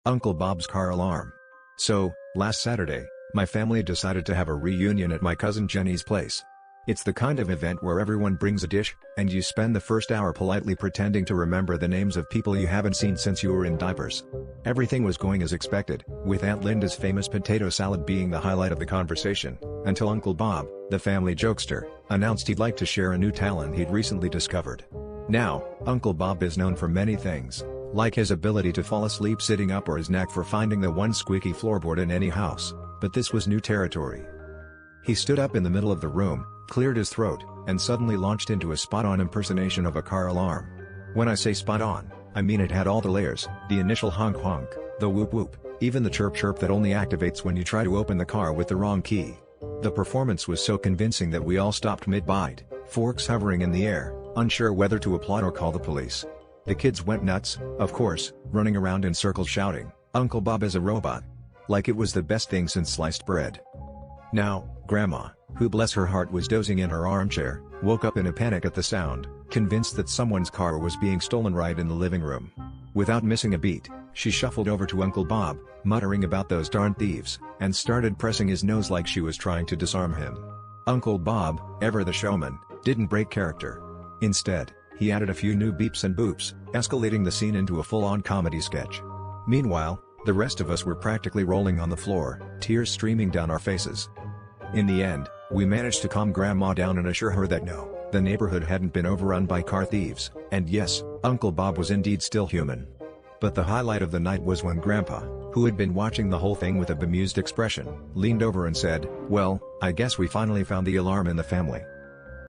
Uncle Bob's car alarm. So, last Saturday, my family decided to have a reunion at my cousin Jenny's place. It's the kind of event where everyone brings a dish, and you spend the first hour politely pretending to remember the names of people you haven't seen since you were in diapers. Everything was going as expected, with Aunt Linda's famous potato salad being the highlight of the conversation, until Uncle Bob, the family jokester, announced he'd like to share a new talent he'd recently discovered. Now, Uncle Bob is known for many things, like his ability to fall asleep sitting up or his knack for finding the one squeaky floorboard in any house, but this was new territory. He stood up in the middle of the room, cleared his throat, and suddenly launched into a spot-on impersonation of a car alarm. When I say spot-on, I mean it had all the layers, the initial honk-honk, the whoop-whoop, even the chirp-chirp that only activates when you try to open the car with the wrong key. The performance was so convincing that we all stopped mid-bite, forks hovering in the air, unsure whether to applaud or call the police. The kids went nuts, of course, running around in circles shouting, "Uncle Bob is a robot!" Like it was the best thing since sliced bread. Now, Grandma, who bless her heart was dozing in her armchair, woke up in a panic at the sound, convinced that someone's car was being stolen right in the living room. Without missing a beat, she shuffled over to Uncle Bob, muttering about those darn thieves, and started pressing his nose like she was trying to disarm him. Uncle Bob, ever the showman, didn't break character. Instead, he added a few new beeps and boops, escalating the scene into a full-on comedy sketch. Meanwhile, the rest of us were practically rolling on the floor, tears streaming down our faces. In the end, we managed to calm Grandma down and assure her that no, the neighborhood hadn't been overrun by car thieves, and yes, Uncle Bob was indeed still human. But the highlight of the night was when Grandpa, who had been watching the whole thing with a bemused expression, leaned over and said, "Well, I guess we finally found the alarm in the family."